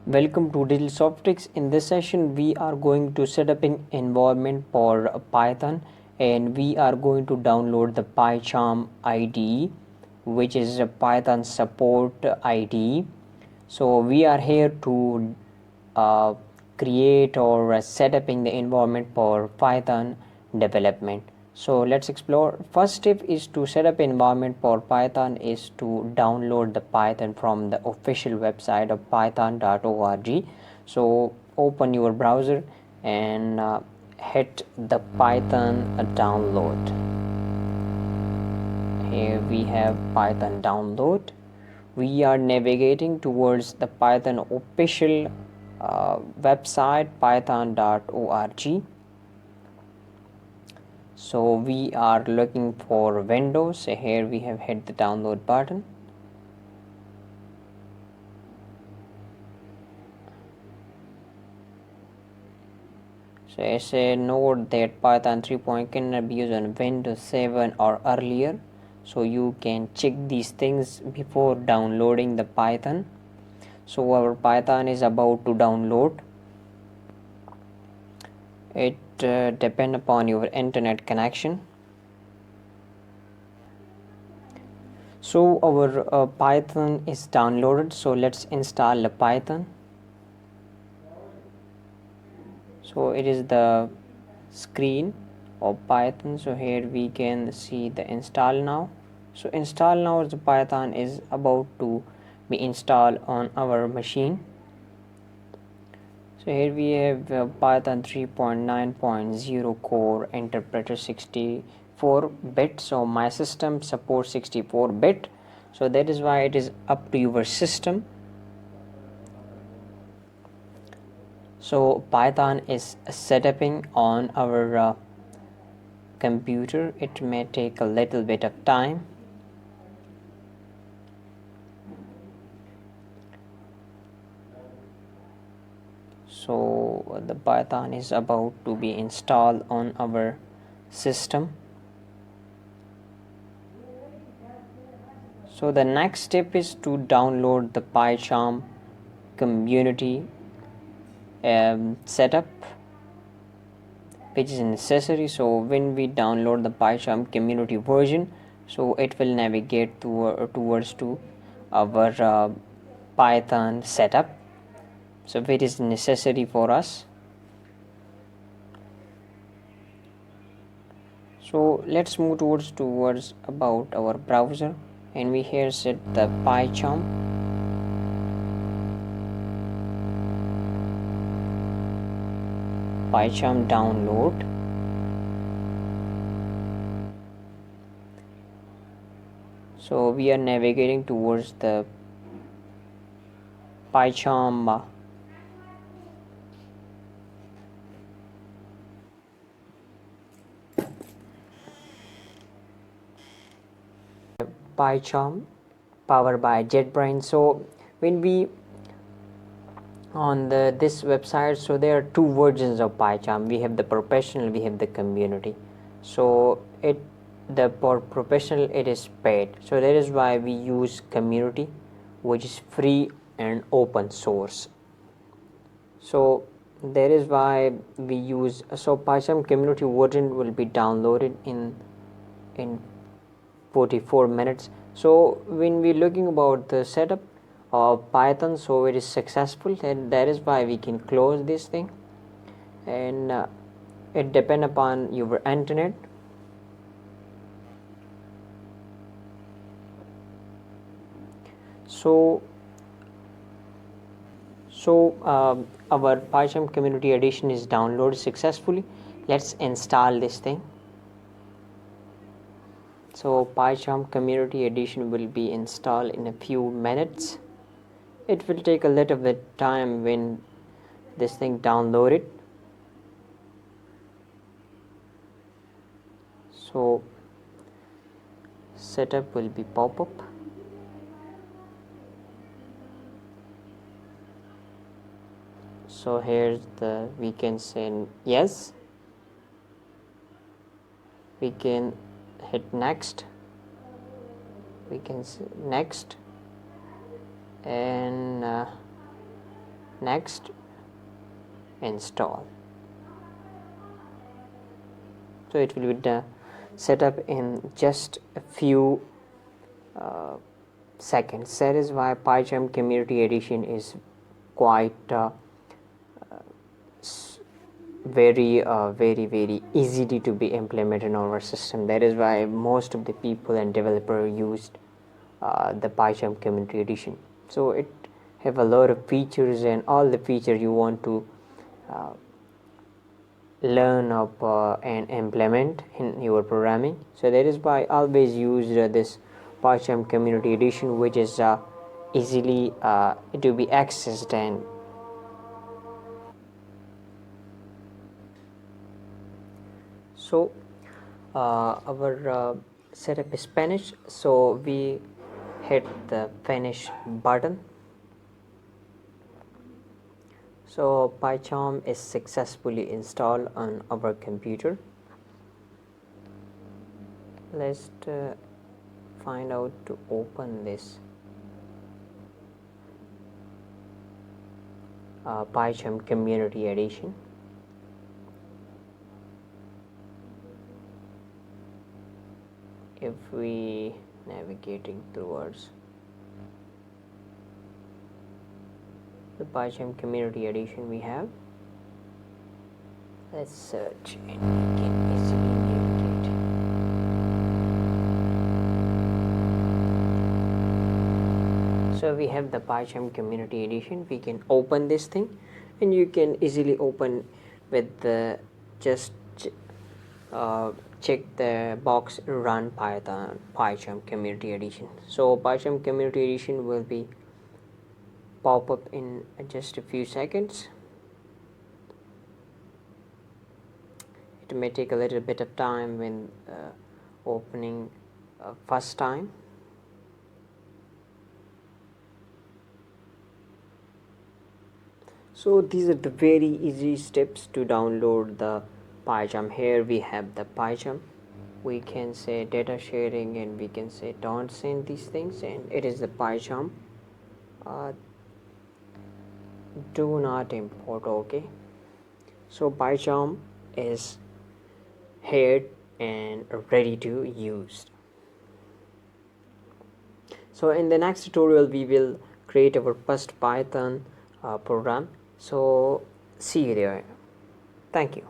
Welcome to Digitalsoftecs. In this session, we are going to set up an environment for Python, and we are going to download the Pycharm IDE, which is a Python support IDE. So we are here to create or set up in the environment for Python development. So let's explore. First step is to set up environment for Python is to download the Python from the official website of python.org. So open your browser and hit the Python download. Here we have Python download. We are navigating towards the Python official website python.org. So we are looking for Windows. Here we have hit the download button. So it's a note that Python 3 cannot be used on Windows 7 or earlier. So you can check these things before downloading the Python. So our Python is about to download. It depends upon your internet connection. So our Python is downloaded. So let's install the Python. So it is the screen of Python. So here we can see the install now. So install now, the Python is about to be installed on our machine. So here we have Python 3.9.0 core interpreter 64-bit. So my system supports 64-bit. So that is why it is up to your system. So Python is setting on our computer. It may take a little bit of time. So the Python is about to be installed on our system. So the next step is to download the Pycharm community setup, which is necessary. So when we download the Pycharm community version, so it will navigate towards to our Python setup. So it is necessary for us. So let's move towards about our browser, and we here set the Pycharm. Pycharm download. So we are navigating towards the Pycharm Pycharm powered by JetBrains. So when we on this website, so there are two versions of Pycharm. We have the professional, we have the community. So for professional it is paid. So that is why we use community, which is free and open source. So that is why we use. So Pycharm community version will be downloaded in 44 minutes. So when we're looking about the setup of Python, so it is successful, and that is why we can close this thing, and it depends upon your internet. So our Pycharm community edition is downloaded successfully. Let's install this thing. So Pycharm community edition will be installed in a few minutes. It will take a little bit time when this thing downloaded. So setup will be pop up. So here's we can say yes. We can hit next. We can say next, and next, install. So it will be set up in just a few seconds. That is why Pycharm Community Edition is quite very easily to be implemented in our system. That is why most of the people and developer used the Pycharm Community Edition. So it have a lot of features, and all the features you want to learn of and implement in your programming. So that is why I always use this Pycharm Community Edition, which is easily to be accessed. And so our setup is finished, so we hit the finish button. So Pycharm is successfully installed on our computer. Let's find out to open this Pycharm Community Edition. If we navigating towards the Pycharm Community Edition, we have, let's search and we can easily navigate. So we have the Pycharm Community Edition. We can open this thing, and you can easily open with the just check the box run Python Pycharm Community Edition. So Pycharm Community Edition will be pop up in just a few seconds. It may take a little bit of time when opening first time. So these are the very easy steps to download the Pycharm. Here we have the Pycharm. We can say data sharing, and we can say don't send these things, and it is the Pycharm. Do not import. Okay, so Pycharm is here and ready to use. So in the next tutorial we will create our first Python program. So see you there. Thank you.